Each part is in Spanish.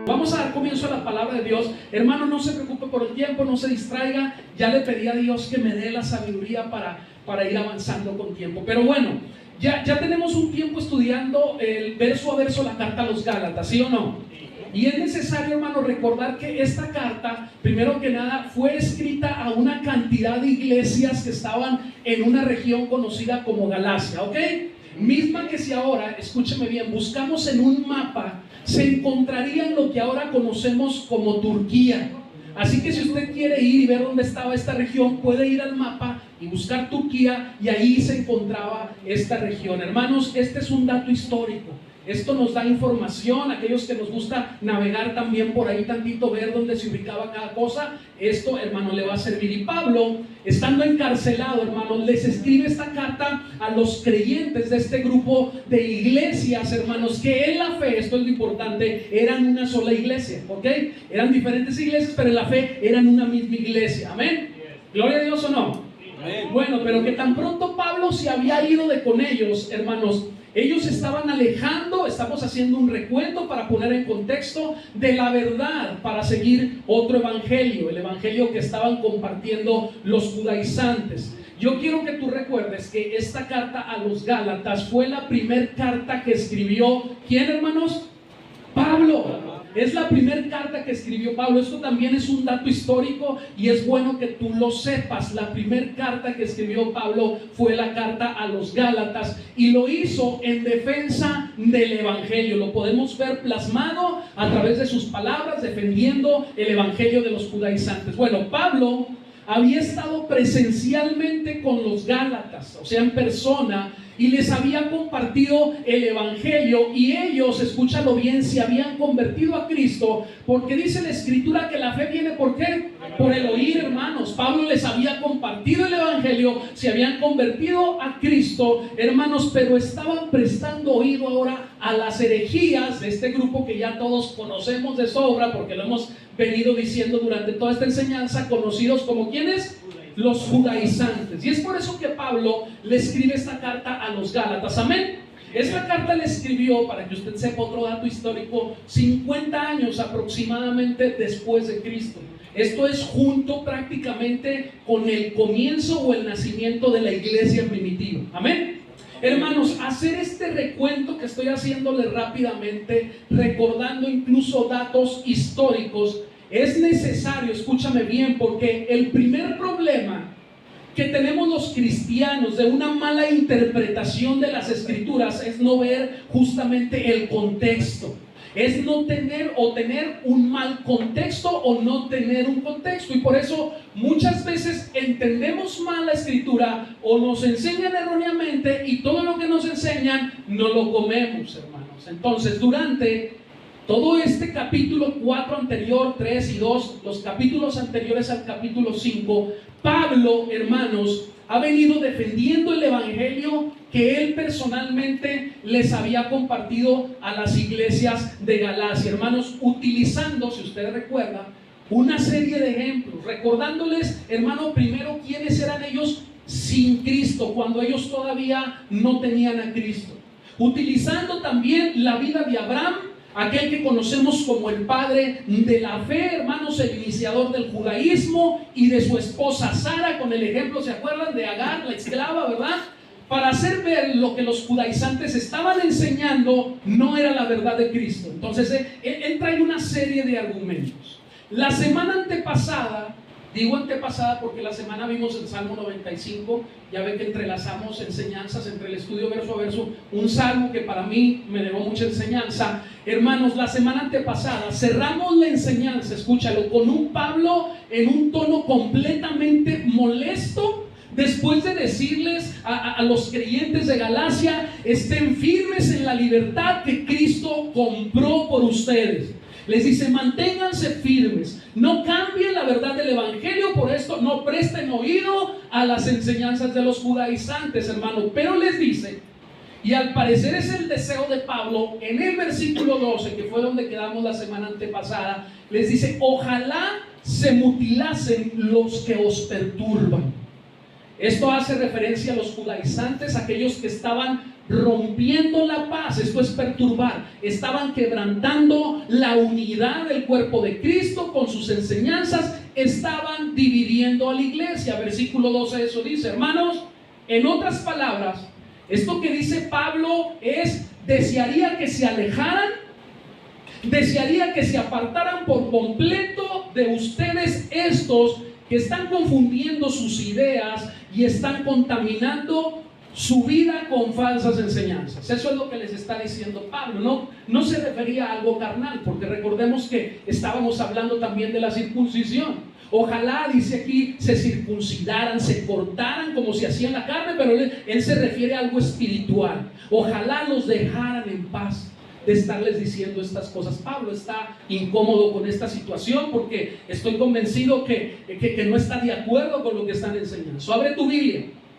Vamos a dar comienzo a la palabra de Dios. Hermano, no se preocupe por el tiempo, no se distraiga. Ya le pedí a Dios que me dé la sabiduría para ir avanzando con tiempo. Pero bueno, ya tenemos un tiempo estudiando el verso a verso la carta a los Gálatas, ¿sí o no? Y es necesario, hermano, recordar que esta carta, primero que nada, fue escrita a una cantidad de iglesias que estaban en una región conocida como Galacia, ¿ok? Misma que si ahora, escúcheme bien, buscamos en un mapa, se encontraría en lo que ahora conocemos como Turquía. Así que si usted quiere ir y ver dónde estaba esta región, puede ir al mapa y buscar Turquía, y ahí se encontraba esta región. Hermanos, este es un dato histórico. Esto nos da información, aquellos que nos gusta navegar también por ahí tantito, ver dónde se ubicaba cada cosa. Esto, hermano, le va a servir. Y Pablo, estando encarcelado, hermano, les escribe esta carta a los creyentes de este grupo de iglesias, hermanos, que en la fe, esto es lo importante, eran una sola iglesia, ¿ok? Eran diferentes iglesias, pero en la fe eran una misma iglesia. ¿Amén? ¿Gloria a Dios o no? Amén. Bueno, pero que tan pronto Pablo se había ido de con ellos, hermanos, ellos estaban alejando, estamos haciendo un recuento para poner en contexto de la verdad, para seguir otro evangelio, el evangelio que estaban compartiendo los judaizantes. Yo quiero que tú recuerdes que esta carta a los Gálatas fue la primera carta que escribió, ¿quién, hermanos? Pablo. Es la primera carta que escribió Pablo. Esto también es un dato histórico y es bueno que tú lo sepas. La primera carta que escribió Pablo fue la carta a los Gálatas, y lo hizo en defensa del evangelio. Lo podemos ver plasmado a través de sus palabras, defendiendo el evangelio de los judaizantes. Bueno, Pablo había estado presencialmente con los Gálatas, o sea, en persona, y les había compartido el evangelio, y ellos, escúchalo bien, se habían convertido a Cristo, porque dice la escritura que la fe viene ¿por qué? Por el oír, hermanos. Pablo les había compartido el evangelio, se habían convertido a Cristo, hermanos, pero estaban prestando oído ahora a las herejías de este grupo que ya todos conocemos de sobra, porque lo hemos venido diciendo durante toda esta enseñanza, conocidos como ¿quiénes? Los judaizantes. Y es por eso que Pablo le escribe esta carta a los Gálatas. Amén. Esta carta le escribió, para que usted sepa otro dato histórico, 50 años aproximadamente después de Cristo. Esto es junto prácticamente con el comienzo o el nacimiento de la iglesia primitiva. Amén. Hermanos, hacer este recuento que estoy haciéndole rápidamente, recordando incluso datos históricos, es necesario, escúchame bien, porque el primer problema que tenemos los cristianos de una mala interpretación de las escrituras es no ver justamente el contexto. Es no tener o tener un mal contexto o no tener un contexto. Y por eso muchas veces entendemos mal la escritura o nos enseñan erróneamente, y todo lo que nos enseñan no lo comemos, hermanos. Entonces, durante todo este capítulo 4 anterior, 3 y 2, los capítulos anteriores al capítulo 5, Pablo, hermanos, ha venido defendiendo el evangelio que él personalmente les había compartido a las iglesias de Galacia, hermanos, utilizando, si ustedes recuerdan, una serie de ejemplos, recordándoles, hermano, primero quiénes eran ellos sin Cristo, cuando ellos todavía no tenían a Cristo, utilizando también la vida de Abraham, aquel que conocemos como el padre de la fe, hermanos, el iniciador del judaísmo, y de su esposa Sara, con el ejemplo, ¿se acuerdan? De Agar, la esclava, ¿verdad? Para hacer ver lo que los judaizantes estaban enseñando no era la verdad de Cristo. Entonces, él trae una serie de argumentos. La semana antepasada, digo antepasada porque la semana vimos el Salmo 95, ya ven que entrelazamos enseñanzas entre el estudio verso a verso, un salmo que para mí me dejó mucha enseñanza. Hermanos, la semana antepasada cerramos la enseñanza, escúchalo, con un Pablo en un tono completamente molesto, después de decirles a los creyentes de Galacia: estén firmes en la libertad que Cristo compró por ustedes. Les dice: manténganse firmes, no cambien la verdad del evangelio, por esto no presten oído a las enseñanzas de los judaizantes, hermano. Pero les dice, y al parecer es el deseo de Pablo, en el versículo 12, que fue donde quedamos la semana antepasada, les dice: ojalá se mutilasen los que os perturban. Esto hace referencia a los judaizantes, aquellos que estaban rompiendo la paz. Esto es perturbar. Estaban quebrantando la unidad del cuerpo de Cristo con sus enseñanzas. Estaban dividiendo a la iglesia. Versículo 12 eso dice, hermanos. En otras palabras, esto que dice Pablo es: desearía que se alejaran, desearía que se apartaran por completo de ustedes estos que están confundiendo sus ideas y están contaminando su vida con falsas enseñanzas. Eso es lo que les está diciendo Pablo. No se refería a algo carnal, porque recordemos que estábamos hablando también de la circuncisión. Ojalá, dice aquí, se circuncidaran, se cortaran como se hacía en la carne, pero él se refiere a algo espiritual. Ojalá los dejaran en paz de estarles diciendo estas cosas. Pablo está incómodo con esta situación porque estoy convencido que no está de acuerdo con lo que están enseñando.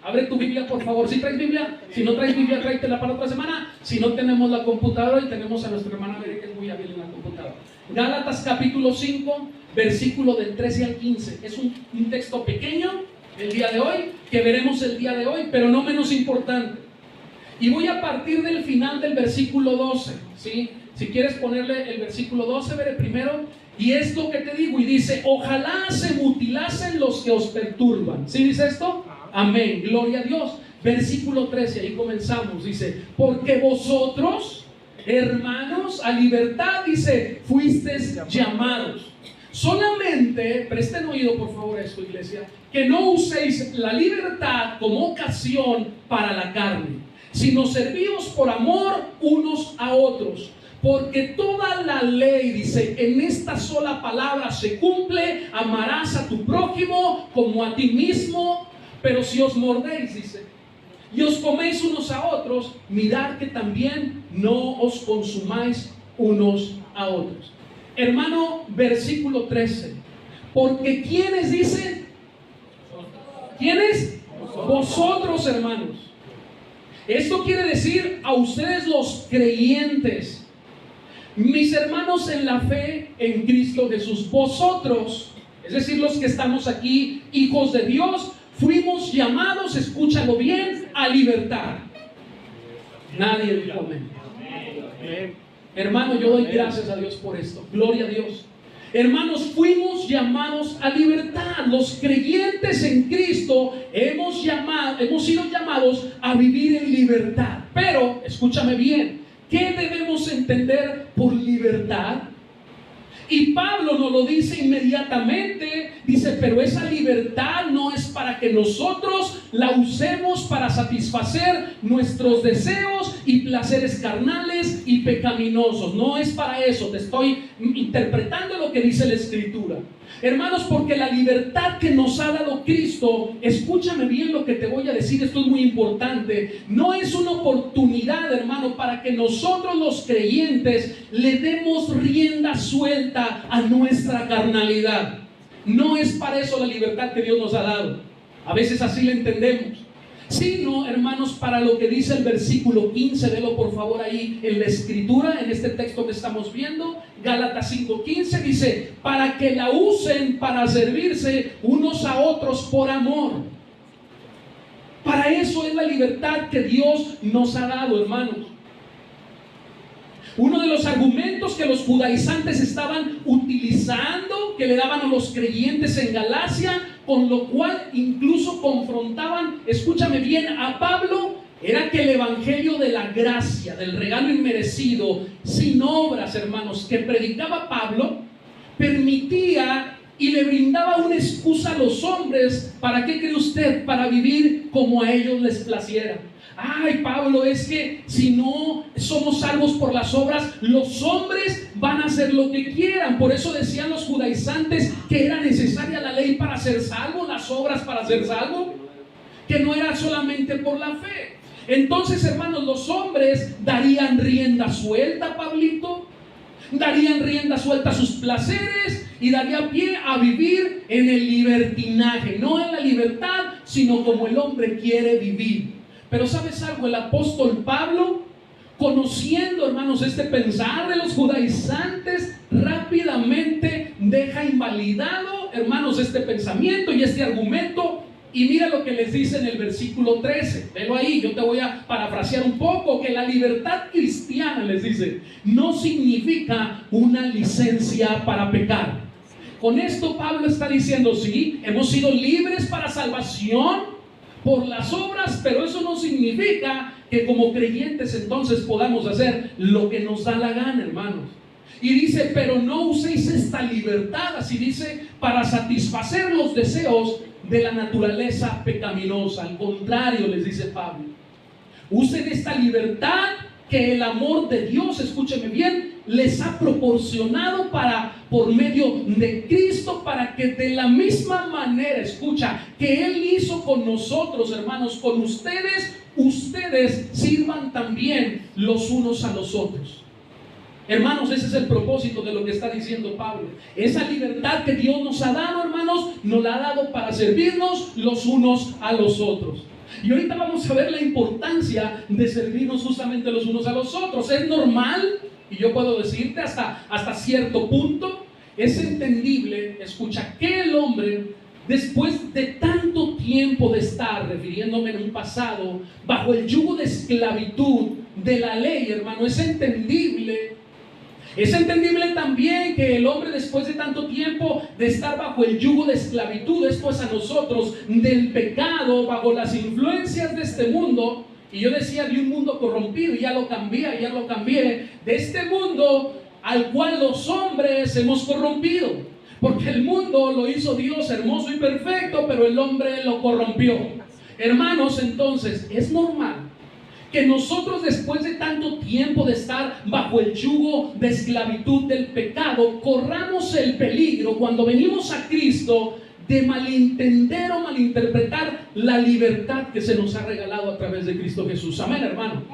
Abre tu Biblia, por favor. ¿Sí traes Biblia? Si no traes Biblia, tráetela para otra semana. Si no, tenemos la computadora y tenemos a nuestra hermana Mary, que es muy hábil en la computadora. Gálatas capítulo 5, versículo del 13 al 15. Es un texto pequeño el día de hoy, que veremos el día de hoy, pero no menos importante. Y voy a partir del final del versículo 12, ¿sí? Si quieres ponerle el versículo 12, veré primero. Y es lo que te digo, y dice: ojalá se mutilasen los que os perturban. ¿Sí dice esto? Amén, gloria a Dios. Versículo 13, ahí comenzamos, dice: porque vosotros, hermanos, a libertad, dice, fuisteis llamados. Solamente, presten oído por favor a esto, iglesia, que no uséis la libertad como ocasión para la carne, sino servíos por amor unos a otros. Porque toda la ley, dice, en esta sola palabra se cumple: amarás a tu prójimo como a ti mismo. Pero si os mordéis, dice, y os coméis unos a otros, mirad que también no os consumáis unos a otros. Hermano, versículo 13. Porque ¿quiénes dicen? ¿Quiénes? Vosotros, hermanos. Esto quiere decir a ustedes los creyentes, mis hermanos en la fe en Cristo Jesús. Vosotros, es decir, los que estamos aquí, hijos de Dios, fuimos llamados, escúchalo bien, a libertad. Nadie dijo amén. Hermano, yo doy gracias a Dios por esto. Gloria a Dios. Hermanos, fuimos llamados a libertad. Los creyentes en Cristo hemos sido llamados a vivir en libertad. Pero, escúchame bien, ¿qué debemos entender por libertad? Y Pablo nos lo dice inmediatamente. Dice: pero esa libertad no es para que nosotros la usemos para satisfacer nuestros deseos y placeres carnales y pecaminosos. No es para eso. Te estoy interpretando lo que dice la Escritura, hermanos, porque la libertad que nos ha dado Cristo, escúchame bien lo que te voy a decir, esto es muy importante, no es una oportunidad, hermano, para que nosotros los creyentes le demos rienda suelta a nuestra carnalidad. No es para eso la libertad que Dios nos ha dado. A veces así la entendemos. Sino, hermanos, para lo que dice el versículo 15, velo por favor ahí en la Escritura, en este texto que estamos viendo, Gálatas 5:15, dice: para que la usen para servirse unos a otros por amor. Para eso es la libertad que Dios nos ha dado, hermanos. Uno de los argumentos que los judaizantes estaban utilizando, que le daban a los creyentes en Galacia, con lo cual incluso confrontaban, escúchame bien, a Pablo, era que el evangelio de la gracia, del regalo inmerecido, sin obras, hermanos, que predicaba Pablo, permitía y le brindaba una excusa a los hombres. ¿Para qué cree usted? Para vivir como a ellos les placiera. Ay, Pablo, es que si no somos salvos por las obras, los hombres van a hacer lo que quieran. Por eso decían los judaizantes que era necesaria la ley para ser salvo, las obras para ser salvo, que no era solamente por la fe. Entonces, hermanos, los hombres darían rienda suelta, Pablito, darían rienda suelta a sus placeres y daría pie a vivir en el libertinaje, no en la libertad, sino como el hombre quiere vivir. Pero ¿sabes algo? El apóstol Pablo, conociendo, hermanos, este pensar de los judaizantes, rápidamente deja invalidado, hermanos, este pensamiento y este argumento, Y mira lo que les dice en el versículo 13. Velo ahí, yo te voy a parafrasear un poco, que la libertad cristiana, les dice, no significa una licencia para pecar. Con esto Pablo está diciendo, sí, hemos sido libres para salvación por las obras, pero eso no significa que como creyentes entonces podamos hacer lo que nos da la gana, hermanos. Y dice, pero no uséis esta libertad, así dice, para satisfacer los deseos de la naturaleza pecaminosa. Al contrario, les dice Pablo, usen esta libertad que el amor de Dios, escúcheme bien, les ha proporcionado por medio de Cristo, para que de la misma manera, escucha, que Él hizo con nosotros, hermanos, con ustedes sirvan también los unos a los otros. Hermanos, ese es el propósito de lo que está diciendo Pablo. Esa libertad que Dios nos ha dado, hermanos, nos la ha dado para servirnos los unos a los otros. Y ahorita vamos a ver la importancia de servirnos justamente los unos a los otros. Es normal, y yo puedo decirte hasta cierto punto, es entendible, escucha, que el hombre, después de tanto tiempo de estar, refiriéndome en un pasado, bajo el yugo de esclavitud de la ley, hermano, es entendible también que el hombre, después de tanto tiempo de estar bajo el yugo de esclavitud, esto es a nosotros, del pecado, bajo las influencias de este mundo, y yo decía de un mundo corrompido, y ya lo cambié, de este mundo al cual los hombres hemos corrompido, porque el mundo lo hizo Dios hermoso y perfecto, pero el hombre lo corrompió. Hermanos, entonces, es normal que nosotros, después de tanto tiempo de estar bajo el yugo de esclavitud del pecado, corramos el peligro cuando venimos a Cristo de malentender o malinterpretar la libertad que se nos ha regalado a través de Cristo Jesús. Amén, hermano.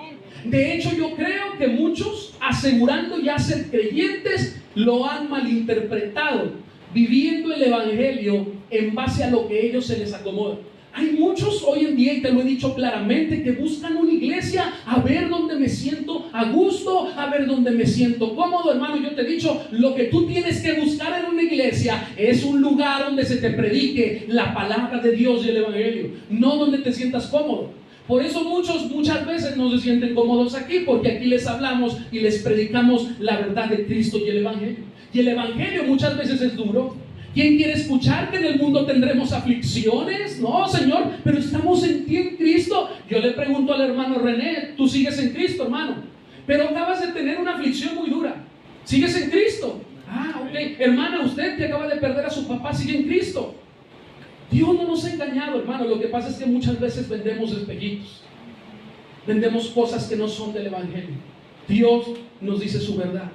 De hecho, yo creo que muchos, asegurando ya ser creyentes, lo han malinterpretado, viviendo el evangelio en base a lo que ellos se les acomoda. Hay muchos hoy en día, y te lo he dicho claramente, que buscan una iglesia a ver dónde me siento a gusto, a ver dónde me siento cómodo. Hermano, yo te he dicho, lo que tú tienes que buscar en una iglesia es un lugar donde se te predique la palabra de Dios y el evangelio, no donde te sientas cómodo. Por eso muchas veces no se sienten cómodos aquí, porque aquí les hablamos y les predicamos la verdad de Cristo y el evangelio. Y el evangelio muchas veces es duro. ¿Quién quiere escuchar que en el mundo tendremos aflicciones? No, Señor, pero estamos en ti, en Cristo. Yo le pregunto al hermano René, tú sigues en Cristo, hermano, pero acabas de tener una aflicción muy dura. ¿Sigues en Cristo? Ah, ok. Hermana, usted que acaba de perder a su papá, sigue en Cristo. Dios no nos ha engañado, hermano. Lo que pasa es que muchas veces vendemos espejitos, vendemos cosas que no son del evangelio. Dios nos dice su verdad.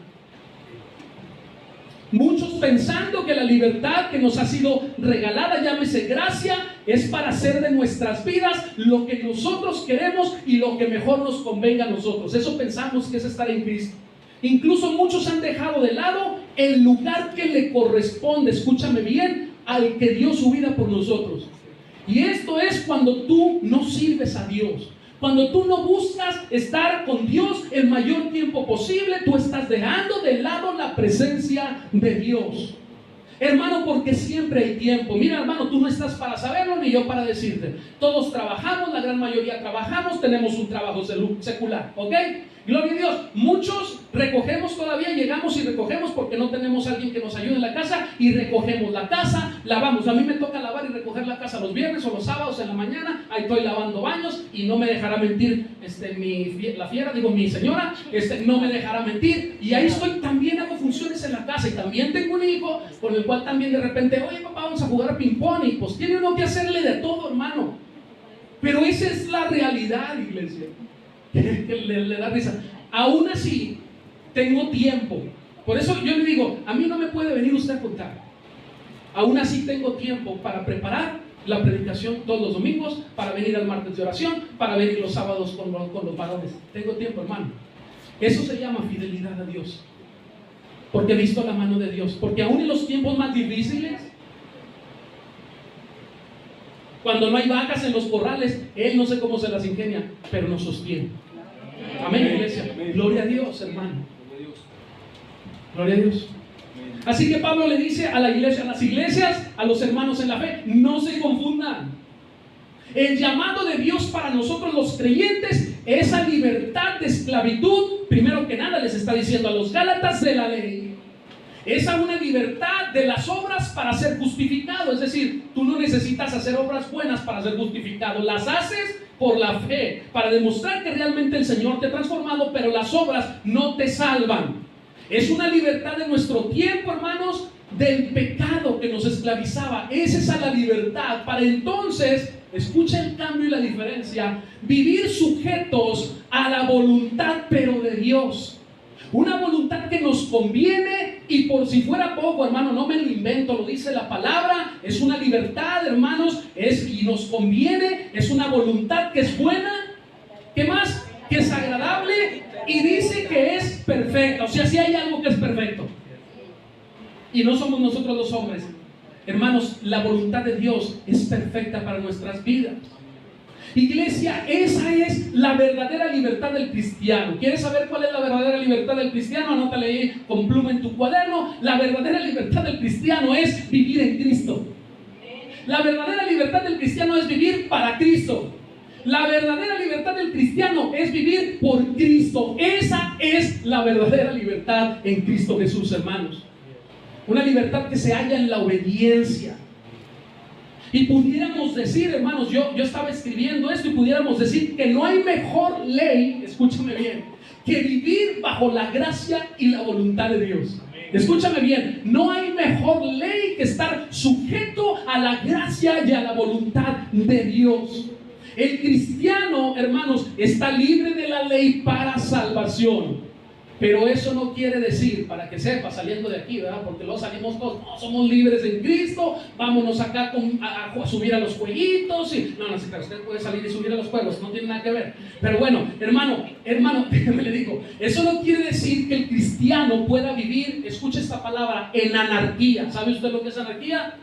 Muchos pensando que la libertad que nos ha sido regalada, llámese gracia, es para hacer de nuestras vidas lo que nosotros queremos y lo que mejor nos convenga a nosotros. Eso pensamos que es estar en Cristo. Incluso muchos han dejado de lado el lugar que le corresponde, escúchame bien, al que dio su vida por nosotros. Y esto es cuando tú no sirves a Dios. Cuando tú no buscas estar con Dios el mayor tiempo posible, tú estás dejando de lado la presencia de Dios. Hermano, porque siempre hay tiempo. Mira, hermano, tú no estás para saberlo ni yo para decirte. Todos trabajamos, la gran mayoría trabajamos, tenemos un trabajo secular, ¿ok? Gloria a Dios. Muchos recogemos todavía, llegamos y recogemos porque no tenemos a alguien que nos ayude en la casa, y recogemos la casa, lavamos. A mí me toca lavar y recoger la casa los viernes o los sábados en la mañana. Ahí estoy lavando baños, y no me dejará mentir mi señora, no me dejará mentir. Y ahí estoy, también hago funciones en la casa, y también tengo un hijo con el cual también de repente, oye papá, vamos a jugar a ping pong, y pues tiene uno que hacerle de todo, hermano. Pero esa es la realidad, iglesia, que le da risa. Aún así, tengo tiempo. Por eso yo le digo, a mí no me puede venir usted a contar. Aún así tengo tiempo para preparar la predicación todos los domingos, para venir al martes de oración, para venir los sábados con los varones. Tengo tiempo, hermano. Eso se llama fidelidad a Dios, porque he visto la mano de Dios. Porque aún en los tiempos más difíciles, cuando no hay vacas en los corrales, Él no sé cómo se las ingenia, pero nos sostiene. Amén, iglesia. Gloria a Dios, hermano. Gloria a Dios. Así que Pablo le dice a la iglesia, a las iglesias, a los hermanos en la fe, no se confundan. El llamado de Dios para nosotros los creyentes, esa libertad de esclavitud, primero que nada les está diciendo a los Gálatas, de la ley, es a una libertad de las obras para ser justificado. Es decir, tú no necesitas hacer obras buenas para ser justificado, las haces por la fe, para demostrar que realmente el Señor te ha transformado, pero las obras no te salvan. Es una libertad de nuestro tiempo, hermanos, del pecado que nos esclavizaba. Es esa la libertad para entonces, escucha el cambio y la diferencia, vivir sujetos a la voluntad pero de Dios. Una voluntad que nos conviene, y por si fuera poco, hermano, no me lo invento, lo dice la palabra. Es una libertad, hermanos, y nos conviene. Es una voluntad que es buena. ¿Qué más? Que es agradable, y dice que es perfecta. O sea, si hay algo que es perfecto, y no somos nosotros los hombres. Hermanos, la voluntad de Dios es perfecta para nuestras vidas. Iglesia, esa es la verdadera libertad del cristiano. ¿Quieres saber cuál es la verdadera libertad del cristiano? Anótale ahí con pluma en tu cuaderno. La verdadera libertad del cristiano es vivir en Cristo. La verdadera libertad del cristiano es vivir para Cristo. La verdadera libertad del cristiano es vivir por Cristo. Esa es la verdadera libertad en Cristo Jesús, hermanos. Una libertad que se halla en la obediencia. Y pudiéramos decir, hermanos, yo estaba escribiendo esto, y pudiéramos decir que no hay mejor ley, escúchame bien, que vivir bajo la gracia y la voluntad de Dios. Escúchame bien, no hay mejor ley que estar sujeto a la gracia y a la voluntad de Dios. El cristiano, hermanos, está libre de la ley para salvación. Pero eso no quiere decir, para que sepa, saliendo de aquí, ¿verdad? Porque luego salimos todos, no, somos libres en Cristo, vámonos acá a subir a los jueguitos. No, claro, usted puede salir y subir a los juegos, no tiene nada que ver. Pero bueno, hermano, déjame le digo, eso no quiere decir que el cristiano pueda vivir, escuche esta palabra, en anarquía. ¿Sabe usted lo que es anarquía?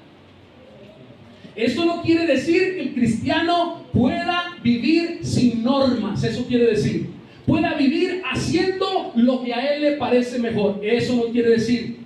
Esto no quiere decir que el cristiano pueda vivir sin normas. Eso quiere decir pueda vivir haciendo lo que a él le parece mejor. Eso no quiere decir,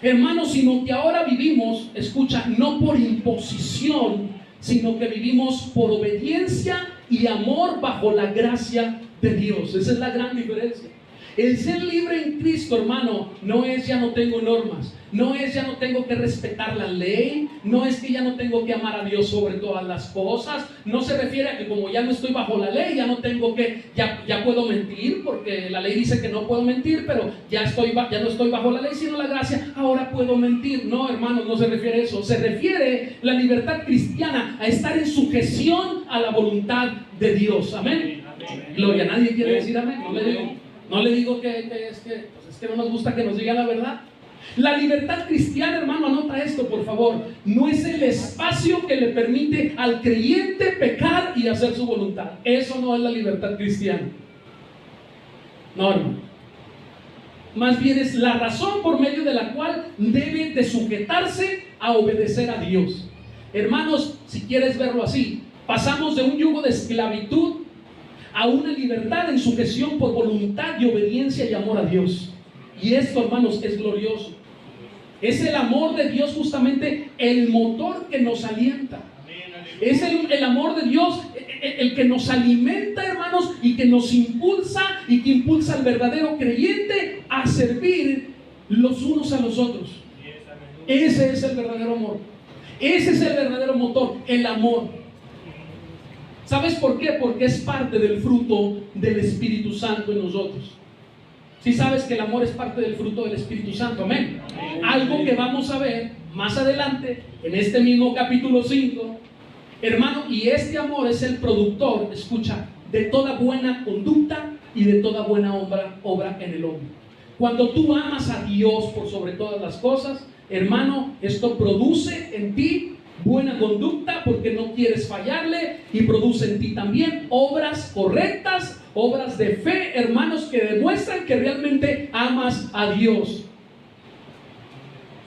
hermanos, sino que ahora vivimos, escucha, no por imposición, sino que vivimos por obediencia y amor bajo la gracia de Dios. Esa es la gran diferencia. El ser libre en Cristo, hermano, no es ya no tengo normas, no es ya no tengo que respetar la ley, no es que ya no tengo que amar a Dios sobre todas las cosas. No se refiere a que como ya no estoy bajo la ley, ya no tengo que, ya puedo mentir, porque la ley dice que no puedo mentir, pero ya no estoy bajo la ley sino la gracia, ahora puedo mentir. No, hermanos, no se refiere a eso. Se refiere la libertad cristiana a estar en sujeción a la voluntad de Dios. Amén. Gloria, nadie quiere decir amén. No le digo que no nos gusta que nos diga la verdad. La libertad cristiana, hermano, anota esto por favor, no es el espacio que le permite al creyente pecar y hacer su voluntad. Eso no es la libertad cristiana. No, hermano. Más bien es la razón por medio de la cual debe de sujetarse a obedecer a Dios. Hermanos, si quieres verlo así, pasamos de un yugo de esclavitud a una libertad en sujeción por voluntad y obediencia y amor a Dios. Y esto, hermanos, es glorioso. Es el amor de Dios justamente el motor que nos alienta. Es el amor de Dios el que nos alimenta, hermanos, y que nos impulsa, y que impulsa al verdadero creyente a servir los unos a los otros. Ese es el verdadero amor. Ese es el verdadero motor, el amor. ¿Sabes por qué? Porque es parte del fruto del Espíritu Santo en nosotros. ¿Sí sabes que el amor es parte del fruto del Espíritu Santo? Amén. Algo que vamos a ver más adelante en este mismo capítulo 5, hermano, y este amor es el productor, escucha, de toda buena conducta y de toda buena obra en el hombre. Cuando tú amas a Dios por sobre todas las cosas, hermano, esto produce en ti buena conducta porque no quieres fallarle, y produce en ti también obras correctas, obras de fe, hermanos, que demuestran que realmente amas a Dios.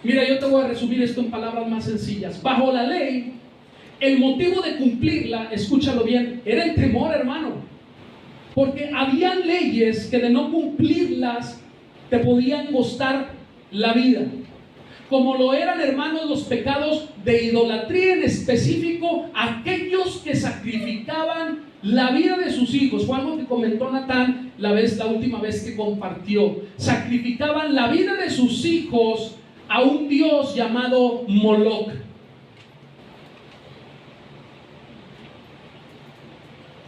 Mira, yo te voy a resumir esto en palabras más sencillas. Bajo la ley, el motivo de cumplirla, escúchalo bien, era el temor, hermano, porque había leyes que de no cumplirlas te podían costar la vida. como lo eran, hermanos, los pecados de idolatría, en específico aquellos que sacrificaban la vida de sus hijos. Fue algo que comentó Natán la última vez que compartió. Sacrificaban la vida de sus hijos a un dios llamado Moloch.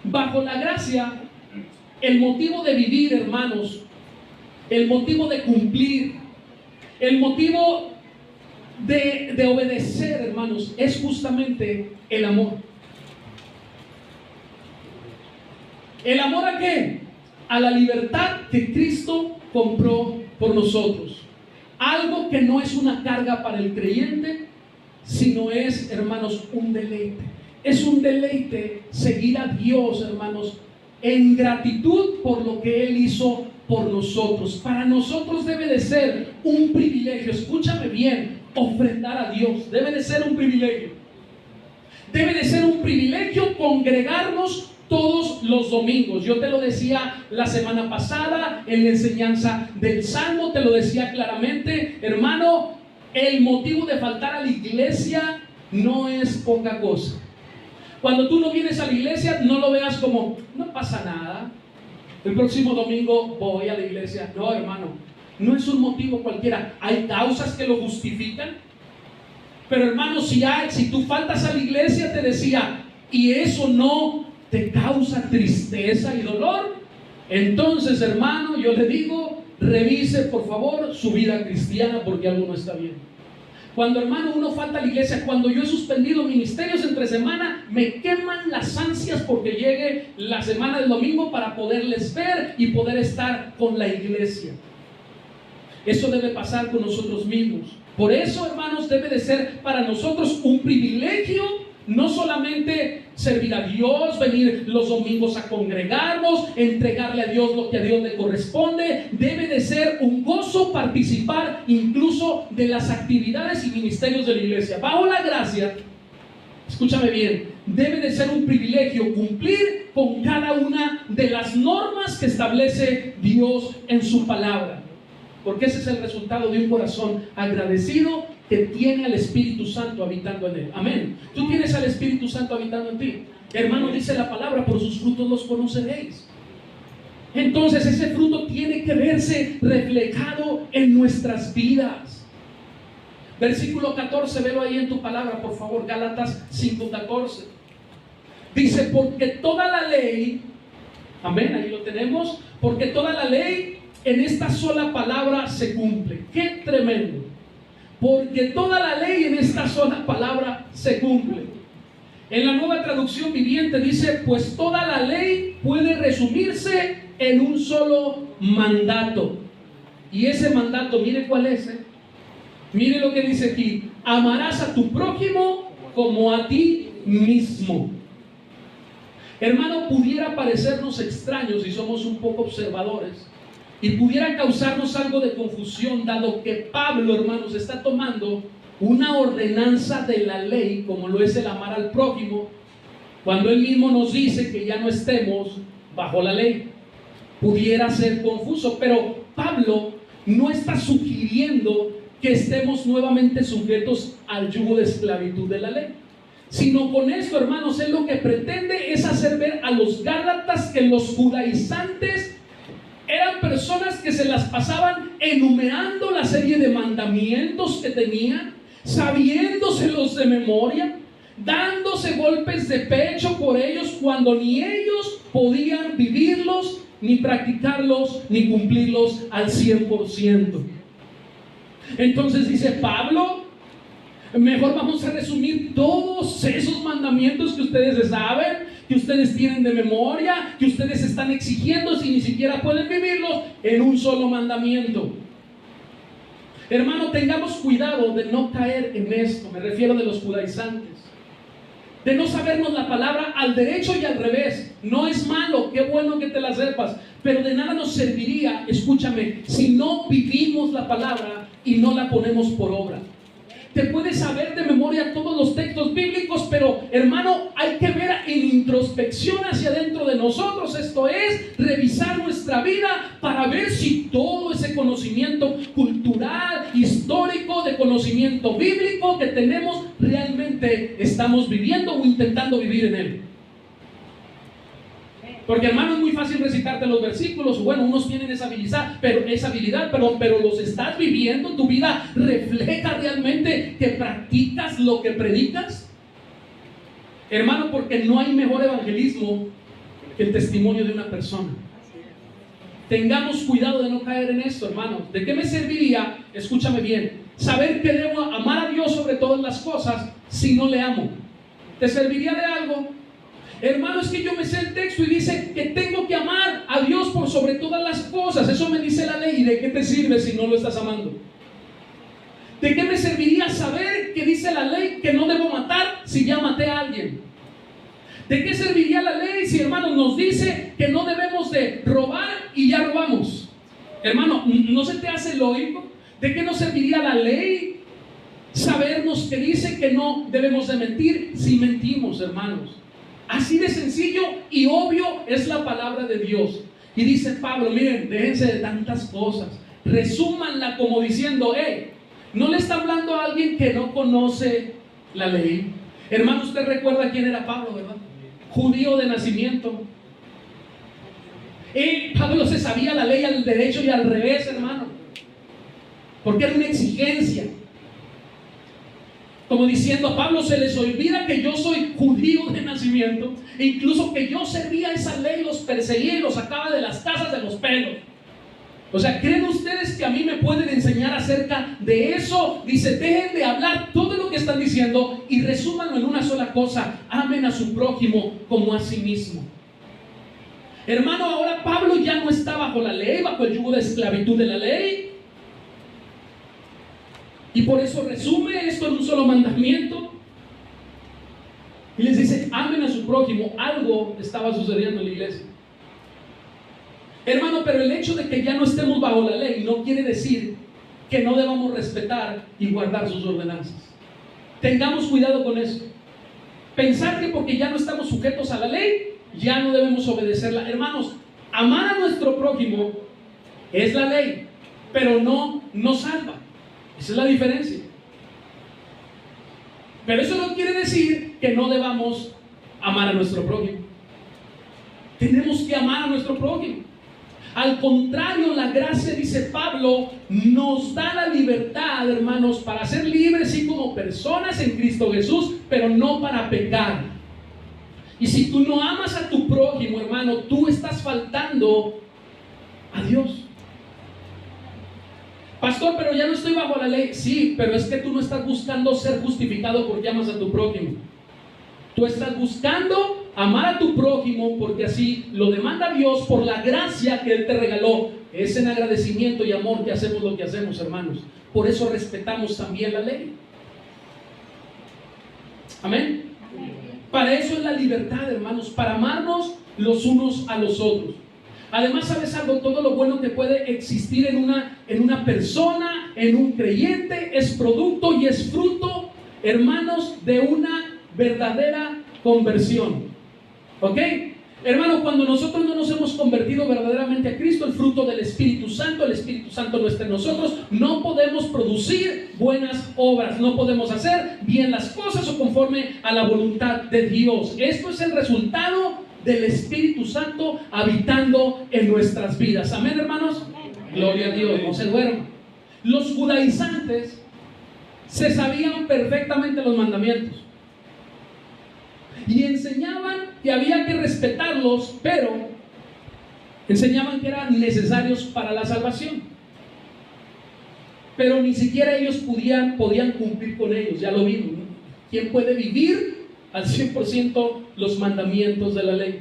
Bajo la gracia, el motivo de vivir, hermanos, el motivo de cumplir, el motivo de obedecer, hermanos, es justamente el amor. ¿El amor a qué? A la libertad que Cristo compró por nosotros. Algo que no es una carga para el creyente, sino es, hermanos, un deleite. Es un deleite seguir a Dios, hermanos, en gratitud por lo que Él hizo por nosotros. Para nosotros debe de ser un privilegio, escúchame bien, ofrendar a Dios. Debe de ser un privilegio. Debe de ser un privilegio congregarnos todos los domingos. Yo te lo decía la semana pasada en la enseñanza del Salmo, te lo decía claramente, hermano, el motivo de faltar a la iglesia no es poca cosa. Cuando tú no vienes a la iglesia, no lo veas como, no pasa nada, el próximo domingo voy a la iglesia. No, hermano, no es un motivo cualquiera. Hay causas que lo justifican, pero hermano, si tú faltas a la iglesia, te decía, y eso no te causa tristeza y dolor, entonces, hermano, yo le digo, revise por favor su vida cristiana, porque algo no está bien. Cuando, hermano, uno falta a la iglesia, cuando yo he suspendido ministerios entre semana, me queman las ansias porque llegue la semana del domingo para poderles ver y poder estar con la iglesia. Eso debe pasar con nosotros mismos. Por eso, hermanos, debe de ser para nosotros un privilegio no solamente servir a Dios, venir los domingos a congregarnos, entregarle a Dios lo que a Dios le corresponde. Debe de ser un gozo participar incluso de las actividades y ministerios de la iglesia. Bajo la gracia, escúchame bien, debe de ser un privilegio cumplir con cada una de las normas que establece Dios en su palabra. Porque ese es el resultado de un corazón agradecido que tiene al Espíritu Santo habitando en él. Amén. Tú tienes al Espíritu Santo habitando en ti. Hermano, dice la palabra, por sus frutos los conoceréis. Entonces ese fruto tiene que verse reflejado en nuestras vidas. Versículo 14, velo ahí en tu palabra, por favor. Gálatas 5:14. Dice, porque toda la ley, amén, ahí lo tenemos, porque toda la ley en esta sola palabra se cumple. ¡Qué tremendo! Porque toda la ley en esta sola palabra se cumple. En la Nueva Traducción Viviente dice, pues toda la ley puede resumirse en un solo mandato. Y ese mandato, mire cuál es, mire lo que dice aquí: amarás a tu prójimo como a ti mismo. Hermano, pudiera parecernos extraños si somos un poco observadores, y pudiera causarnos algo de confusión, dado que Pablo, hermanos, está tomando una ordenanza de la ley, como lo es el amar al prójimo, cuando él mismo nos dice que ya no estemos bajo la ley. Pudiera ser confuso, pero Pablo no está sugiriendo que estemos nuevamente sujetos al yugo de esclavitud de la ley, sino con esto, hermanos, él lo que pretende es hacer ver a los gálatas que los judaizantes eran personas que se las pasaban enumerando la serie de mandamientos que tenían, sabiéndoselos de memoria, dándose golpes de pecho por ellos, cuando ni ellos podían vivirlos, ni practicarlos, ni cumplirlos al 100%. Entonces dice Pablo, mejor vamos a resumir todos esos mandamientos que ustedes saben, que ustedes tienen de memoria, que ustedes están exigiendo si ni siquiera pueden vivirlos, en un solo mandamiento. Hermano, tengamos cuidado de no caer en esto. Me refiero de los judaizantes, de no sabernos la palabra al derecho y al revés. No es malo, qué bueno que te la sepas, pero de nada nos serviría, escúchame, si no vivimos la palabra y no la ponemos por obra. Te puedes saber de memoria todos los textos bíblicos, pero hermano, hay que ver en introspección hacia adentro de nosotros. Esto es, revisar nuestra vida para ver si todo ese conocimiento cultural, histórico, de conocimiento conocimiento bíblico que tenemos realmente estamos viviendo o intentando vivir en él? Porque, hermano, es muy fácil recitarte los versículos. Bueno, unos tienen esa habilidad, pero los estás viviendo. ¿Tu vida refleja realmente que practicas lo que predicas? Hermano, porque no hay mejor evangelismo que el testimonio de una persona. Tengamos cuidado de no caer en esto, hermanos. ¿De qué me serviría, escúchame bien, saber que debo amar a Dios sobre todas las cosas si no le amo? ¿Te serviría de algo? Hermano, es que yo me sé el texto y dice que tengo que amar a Dios por sobre todas las cosas. Eso me dice la ley. ¿Y de qué te sirve si no lo estás amando? ¿De qué me serviría saber que dice la ley que no debo matar si ya maté a alguien? ¿De qué serviría la ley si, hermano, nos dice que no debemos de robar y ya robamos? Hermano, ¿no se te hace lógico? ¿De qué nos serviría la ley sabernos que dice que no debemos de mentir si mentimos, hermanos? Así de sencillo y obvio es la palabra de Dios. Y dice Pablo, miren, déjense de tantas cosas, resúmanla como diciendo, no le está hablando a alguien que no conoce la ley. Hermano, usted recuerda quién era Pablo, ¿verdad? Judío de nacimiento. Pablo se sabía la ley al derecho y al revés, hermano, porque era una exigencia. Como diciendo, a Pablo se les olvida que yo soy judío de nacimiento, e incluso que yo servía esa ley, los perseguía y los sacaba de las casas de los pelos. O sea, ¿creen ustedes que a mí me pueden enseñar acerca de eso? Dice, dejen de hablar todo lo que están diciendo y resúmanlo en una sola cosa: amen a su prójimo como a sí mismo. Hermano, ahora Pablo ya no está bajo la ley, bajo el yugo de esclavitud de la ley. Y por eso resume esto en un solo mandamiento. Y les dice, amen a su prójimo. Algo estaba sucediendo en la iglesia. Hermano, pero el hecho de que ya no estemos bajo la ley no quiere decir que no debamos respetar y guardar sus ordenanzas. Tengamos cuidado con eso. Pensar que porque ya no estamos sujetos a la ley, ya no debemos obedecerla. Hermanos, amar a nuestro prójimo es la ley, pero no nos salva. Esa es la diferencia. Pero eso no quiere decir que no debamos amar a nuestro prójimo. Tenemos que amar a nuestro prójimo. Al contrario, la gracia, dice Pablo, nos da la libertad, hermanos, para ser libres, sí, como personas en Cristo Jesús, pero no para pecar. Y si tú no amas a tu prójimo, hermano, tú estás faltando a Dios. Pastor, pero ya no estoy bajo la ley. Sí, pero es que tú no estás buscando ser justificado porque amas a tu prójimo. Tú estás buscando amar a tu prójimo porque así lo demanda Dios por la gracia que Él te regaló. Es en agradecimiento y amor que hacemos lo que hacemos, hermanos. Por eso respetamos también la ley. Amén. Para eso es la libertad, hermanos, para amarnos los unos a los otros. Además, ¿sabes algo? Todo lo bueno que puede existir en una persona, en un creyente, es producto y es fruto, hermanos, de una verdadera conversión. ¿Ok? Hermano, cuando nosotros no nos hemos convertido verdaderamente a Cristo, el fruto del Espíritu Santo no está en nosotros, no podemos producir buenas obras, no podemos hacer bien las cosas o conforme a la voluntad de Dios. Esto es el resultado del Espíritu Santo habitando en nuestras vidas. Amén, hermanos. Gloria a Dios, no se duerman. Los judaizantes se sabían perfectamente los mandamientos y enseñaban que había que respetarlos, pero enseñaban que eran necesarios para la salvación, pero ni siquiera ellos podían cumplir con ellos. Ya lo vimos, ¿no? ¿Quién puede vivir al 100% los mandamientos de la ley?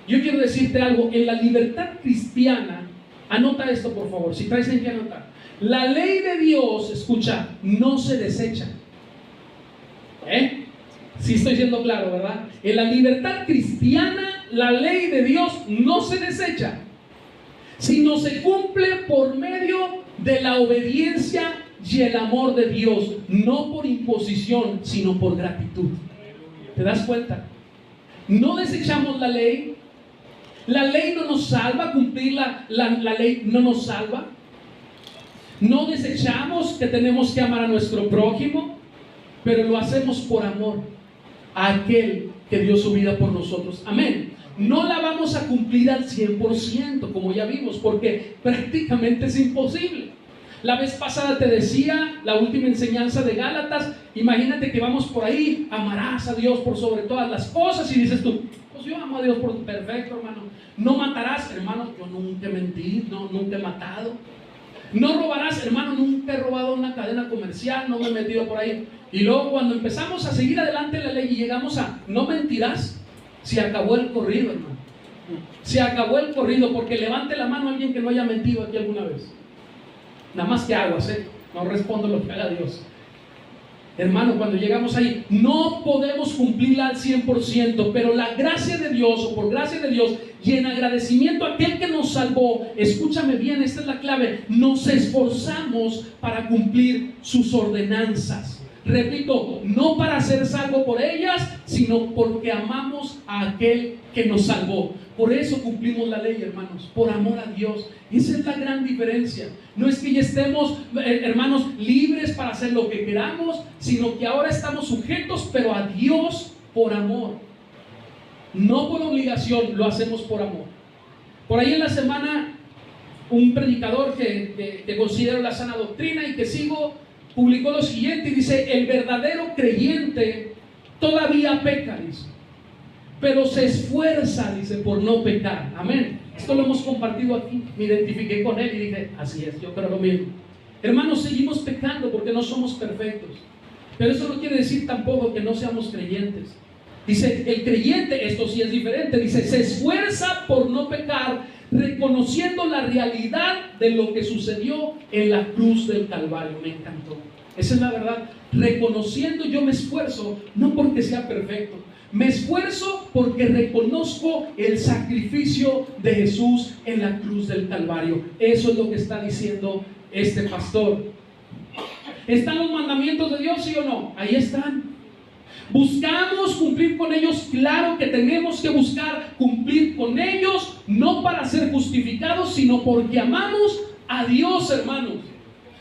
Yo quiero decirte algo. En la libertad cristiana, anota esto por favor, si traes en que anotar, la ley de Dios, escucha, no se desecha. Sí estoy siendo claro, ¿verdad? En la libertad cristiana, la ley de Dios no se desecha, sino se cumple por medio de la obediencia y el amor de Dios, no por imposición, sino por gratitud. ¿Te das cuenta? No desechamos la ley. La ley no nos salva, cumplir la ley no nos salva. No desechamos que tenemos que amar a nuestro prójimo, pero lo hacemos por amor a aquel que dio su vida por nosotros. Amén. No la vamos a cumplir al 100%, como ya vimos, porque prácticamente es imposible. La vez pasada te decía, la última enseñanza de Gálatas, imagínate que vamos por ahí, amarás a Dios por sobre todas las cosas, y dices tú, pues yo amo a Dios por perfecto, hermano. No matarás, hermano, yo nunca he mentido, nunca he matado. No robarás, hermano, nunca he robado una cadena comercial, no me he metido por ahí. Y luego cuando empezamos a seguir adelante la ley y llegamos a no mentirás, se acabó el corrido, hermano. Se acabó el corrido, porque levante la mano a alguien que no haya mentido aquí alguna vez. Nada más que aguas, no respondo lo que haga Dios. Hermano, cuando llegamos ahí, no podemos cumplirla al 100%, pero la gracia de Dios, o por gracia de Dios, y en agradecimiento a aquel que nos salvó, escúchame bien, esta es la clave, nos esforzamos para cumplir sus ordenanzas. Repito, no para hacer salvo por ellas, sino porque amamos a aquel que nos salvó. Por eso cumplimos la ley, hermanos, por amor a Dios. Esa es la gran diferencia. No es que ya estemos, hermanos, libres para hacer lo que queramos, sino que ahora estamos sujetos, pero a Dios por amor. No por obligación, lo hacemos por amor. Por ahí en la semana, un predicador que considero la sana doctrina y que sigo, publicó lo siguiente y dice: el verdadero creyente todavía peca, dice, pero se esfuerza, dice, por no pecar. Amén. Esto lo hemos compartido aquí. Me identifiqué con él y dije, así es, yo creo lo mismo. Hermanos, seguimos pecando porque no somos perfectos, pero eso no quiere decir tampoco que no seamos creyentes. Dice, el creyente, esto sí es diferente, dice, se esfuerza por no pecar, reconociendo la realidad de lo que sucedió en la cruz del Calvario. Me encantó. Esa es la verdad. Reconociendo, yo me esfuerzo, no porque sea perfecto, me esfuerzo porque reconozco el sacrificio de Jesús en la cruz del Calvario. Eso es lo que está diciendo este pastor. ¿Están los mandamientos de Dios, sí o no? Ahí están. ¿Buscamos cumplir con ellos? Claro que tenemos que buscar cumplir con ellos, no para ser justificados, sino porque amamos a Dios, hermanos.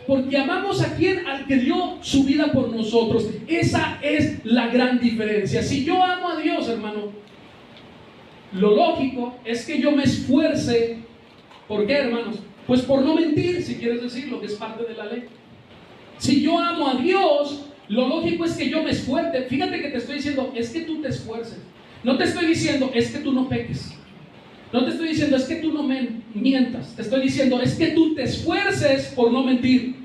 Porque amamos a quien, al que dio su vida por nosotros. Esa es la gran diferencia. Si yo amo a Dios, hermano, lo lógico es que yo me esfuerce. ¿Por qué, hermanos? Pues por no mentir, si quieres decirlo, que es parte de la ley. Si yo amo a Dios, lo lógico es que yo me esfuerce. Fíjate que te estoy diciendo, es que tú te esfuerces. No te estoy diciendo, es que tú no peques. No te estoy diciendo, es que tú no mientas. Te estoy diciendo, es que tú te esfuerces por no mentir.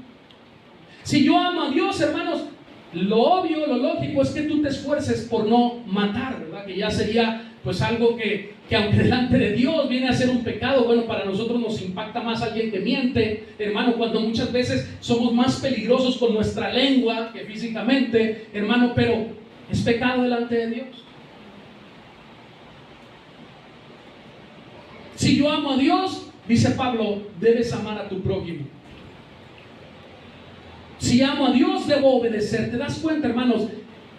Si yo amo a Dios, hermanos, lo obvio, lo lógico es que tú te esfuerces por no matar, ¿verdad? Que ya sería pues algo que aunque delante de Dios viene a ser un pecado, bueno, para nosotros nos impacta más alguien que miente, hermano, cuando muchas veces somos más peligrosos con nuestra lengua que físicamente, hermano, pero es pecado delante de Dios. Si yo amo a Dios, dice Pablo, debes amar a tu prójimo. Si amo a Dios, debo obedecer. ¿Te das cuenta, hermanos?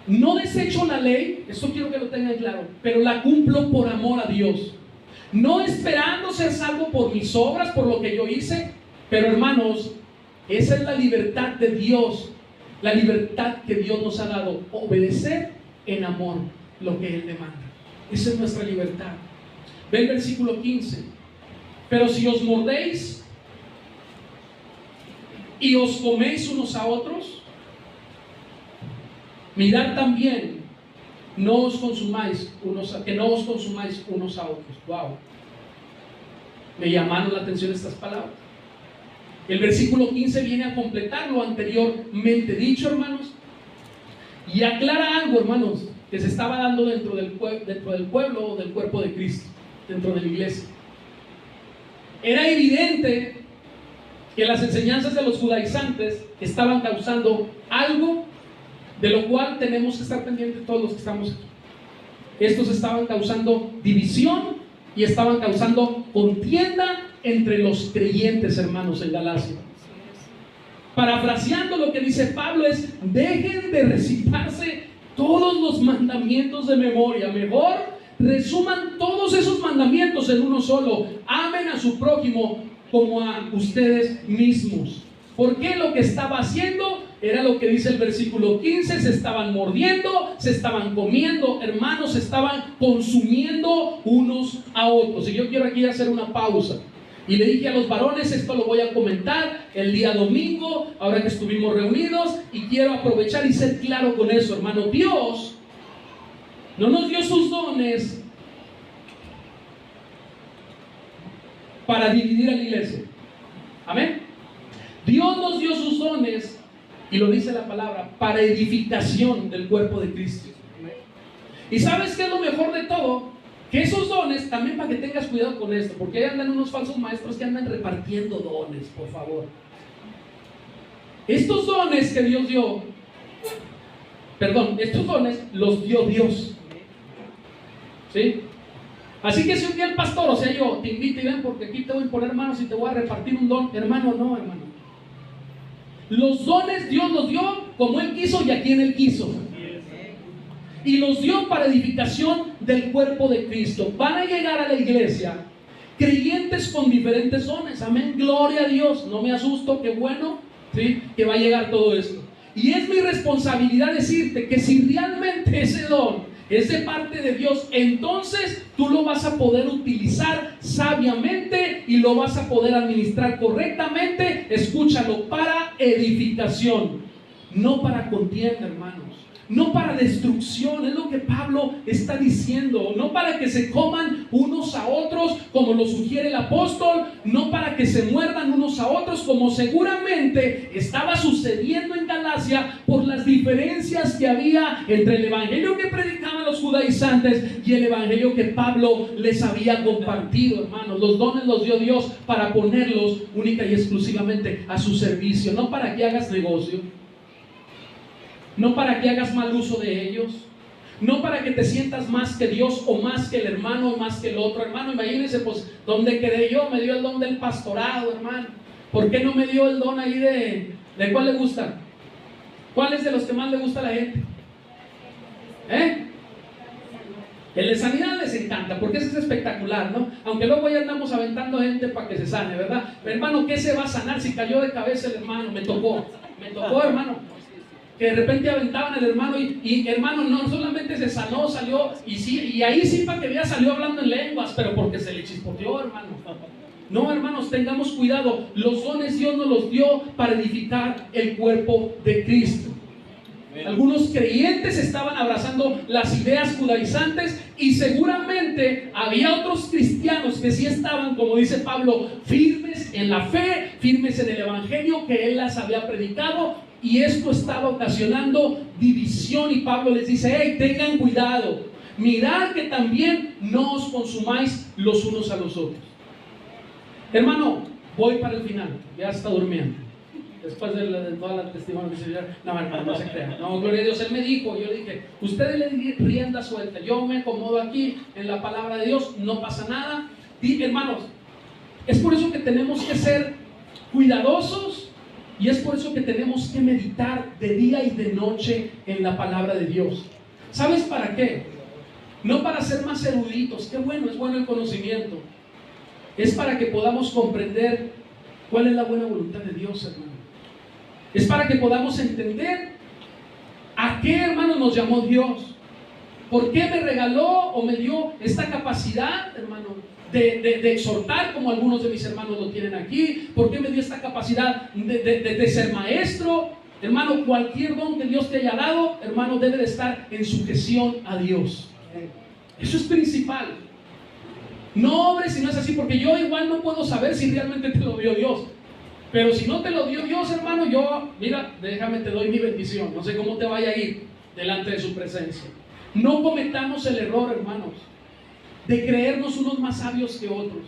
No desecho la ley, eso quiero que lo tengan claro, pero la cumplo por amor a Dios. No esperando ser salvo por mis obras, por lo que yo hice, pero hermanos, esa es la libertad de Dios, la libertad que Dios nos ha dado, obedecer en amor lo que Él demanda. Esa es nuestra libertad. Ve el versículo 15. Pero si os mordéis y os coméis unos a otros, mirad también, que no os consumáis unos a otros. Wow. Me llamaron la atención estas palabras. El versículo 15 viene a completar lo anteriormente dicho, hermanos, y aclara algo, hermanos, que se estaba dando dentro del pueblo o del cuerpo de Cristo, dentro de la iglesia. Era evidente que las enseñanzas de los judaizantes estaban causando algo de lo cual tenemos que estar pendientes todos los que estamos aquí. Estos estaban causando división y estaban causando contienda entre los creyentes, hermanos, en Galacia. Parafraseando lo que dice Pablo es: dejen de recitarse todos los mandamientos de memoria, mejor resuman todos esos mandamientos en uno solo. Amen a su prójimo como a ustedes mismos. Porque lo que estaba haciendo era lo que dice el versículo 15, se estaban mordiendo, se estaban comiendo, hermanos, se estaban consumiendo unos a otros. Y yo quiero aquí hacer una pausa. Y le dije a los varones, esto lo voy a comentar el día domingo, ahora que estuvimos reunidos, y quiero aprovechar y ser claro con eso, hermano. Dios no nos dio sus dones para dividir a la iglesia. Amén. Dios nos dio sus dones, y lo dice la palabra, para edificación del cuerpo de Cristo. ¿Y sabes qué es lo mejor de todo? Que esos dones, también para que tengas cuidado con esto, porque ahí andan unos falsos maestros que andan repartiendo dones, por favor. Estos dones que Dios dio, estos dones los dio Dios. ¿Sí? Así que si un día el pastor, o sea yo, te invito y ven porque aquí te voy a poner manos y te voy a repartir un don, hermano, no, hermano. Los dones Dios los dio como Él quiso y a quien Él quiso. Y los dio para edificación del cuerpo de Cristo. Van a llegar a la iglesia creyentes con diferentes dones. Amén, gloria a Dios. No me asusto, qué bueno, ¿sí? Que va a llegar todo esto. Y es mi responsabilidad decirte que si realmente ese don es de parte de Dios, entonces tú lo vas a poder utilizar sabiamente y lo vas a poder administrar correctamente. Escúchalo, para edificación, no para contienda, hermanos. No para destrucción, es lo que Pablo está diciendo. No para que se coman unos a otros, como lo sugiere el apóstol. No para que se muerdan unos a otros, como seguramente estaba sucediendo en Galacia por las diferencias que había entre el evangelio que predicaban los judaizantes y el evangelio que Pablo les había compartido, hermanos. Los dones los dio Dios para ponerlos única y exclusivamente a su servicio, no para que hagas negocio, no para que hagas mal uso de ellos, no para que te sientas más que Dios o más que el hermano o más que el otro. Hermano, imagínense, pues, donde quedé yo, me dio el don del pastorado, hermano. ¿Por qué no me dio el don ahí de cuál le gusta? ¿Cuál es de los que más le gusta a la gente? El de sanidad les encanta, porque ese es espectacular, ¿no? Aunque luego ya andamos aventando gente para que se sane, ¿verdad? Pero hermano, ¿qué se va a sanar si cayó de cabeza el hermano? Me tocó, hermano. Que de repente aventaban al hermano y hermano, no solamente se sanó, salió, y ahí sí para que vea salió hablando en lenguas, pero porque se le chispoteó, hermano. No, hermanos, tengamos cuidado. Los dones Dios nos los dio para edificar el cuerpo de Cristo. Algunos creyentes estaban abrazando las ideas judaizantes y seguramente había otros cristianos que sí estaban, como dice Pablo, firmes en la fe, firmes en el evangelio que él las había predicado. Y esto estaba ocasionando división, y Pablo les dice: hey, tengan cuidado, mirad que también no os consumáis los unos a los otros. Hermano, voy para el final, ya está durmiendo. Después de toda la testimonio que se dio, no, hermano, no se crea. No, gloria a Dios, él me dijo, yo le dije, ustedes le di rienda suelta, yo me acomodo aquí en la palabra de Dios, no pasa nada. Y hermanos, es por eso que tenemos que ser cuidadosos. Y es por eso que tenemos que meditar de día y de noche en la palabra de Dios. ¿Sabes para qué? No para ser más eruditos, qué bueno, es bueno el conocimiento. Es para que podamos comprender cuál es la buena voluntad de Dios, hermano. Es para que podamos entender a qué, hermano, nos llamó Dios. ¿Por qué me regaló o me dio esta capacidad, hermano, de exhortar, como algunos de mis hermanos lo tienen aquí? ¿Por qué me dio esta capacidad de ser maestro? Hermano, cualquier don que Dios te haya dado, hermano, debe de estar en sujeción a Dios. Eso es principal. No obres si no es así, porque yo igual no puedo saber si realmente te lo dio Dios. Pero si no te lo dio Dios, hermano, yo, mira, déjame, te doy mi bendición. No sé cómo te vaya a ir delante de su presencia. No cometamos el error, hermanos, de creernos unos más sabios que otros,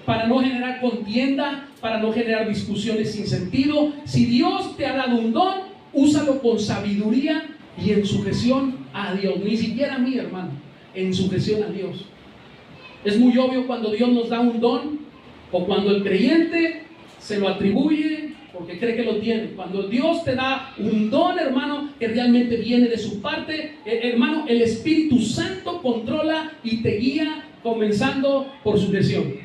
para no generar contienda, para no generar discusiones sin sentido. Si Dios te ha dado un don, úsalo con sabiduría y en sujeción a Dios. Ni siquiera a mí, hermano, en sujeción a Dios. Es muy obvio cuando Dios nos da un don, o cuando el creyente se lo atribuye porque cree que lo tiene. Cuando Dios te da un don, hermano, que realmente viene de su parte, hermano, el Espíritu Santo controla y te guía, comenzando por sujeción.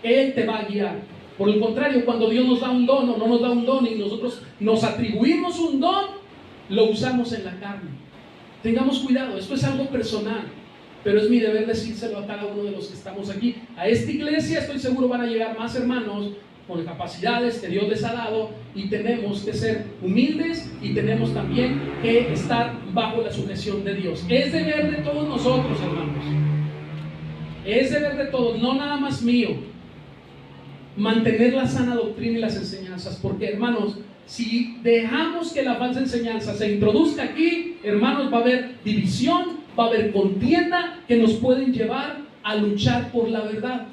Él te va a guiar. Por el contrario, cuando Dios nos da un don o no nos da un don y nosotros nos atribuimos un don, lo usamos en la carne. Tengamos cuidado, esto es algo personal, pero es mi deber decírselo a cada uno de los que estamos aquí. A esta iglesia estoy seguro van a llegar más hermanos con capacidades que Dios les ha dado, y tenemos que ser humildes y tenemos también que estar bajo la sujeción de Dios. Es deber de todos nosotros, hermanos. Es deber de todos, no nada más mío, mantener la sana doctrina y las enseñanzas, porque, hermanos, si dejamos que la falsa enseñanza se introduzca aquí, hermanos, va a haber división, va a haber contienda que nos pueden llevar a luchar por la verdad.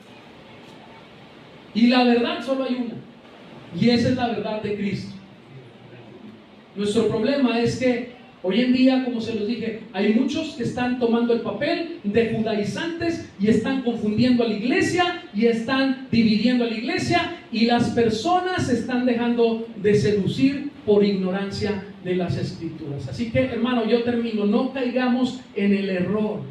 Y la verdad solo hay una, y esa es la verdad de Cristo. Nuestro problema es que hoy en día, como se los dije, hay muchos que están tomando el papel de judaizantes y están confundiendo a la iglesia y están dividiendo a la iglesia, y las personas se están dejando de seducir por ignorancia de las escrituras. Así que, hermano, yo termino. No caigamos en el error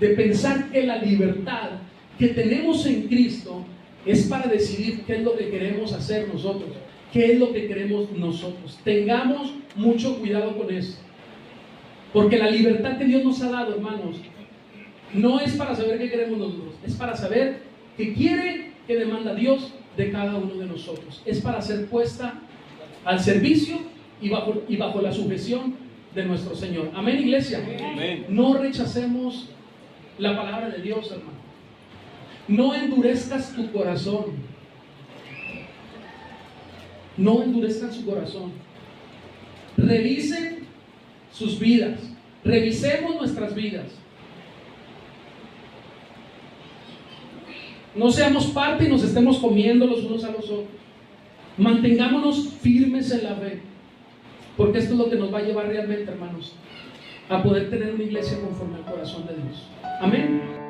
de pensar que la libertad que tenemos en Cristo es para decidir qué es lo que queremos hacer nosotros, qué es lo que queremos nosotros. Tengamos mucho cuidado con eso, porque la libertad que Dios nos ha dado, hermanos, no es para saber qué queremos nosotros, es para saber qué quiere, qué demanda Dios de cada uno de nosotros. Es para ser puesta al servicio y bajo la sujeción de nuestro Señor. Amén, iglesia. Amén. No rechacemos la palabra de Dios, hermano. No endurezcas tu corazón. No endurezcan su corazón. Revisen sus vidas. Revisemos nuestras vidas. No seamos parte y nos estemos comiendo los unos a los otros. Mantengámonos firmes en la fe, porque esto es lo que nos va a llevar realmente, hermanos, a poder tener una iglesia conforme al corazón de Dios. Amén.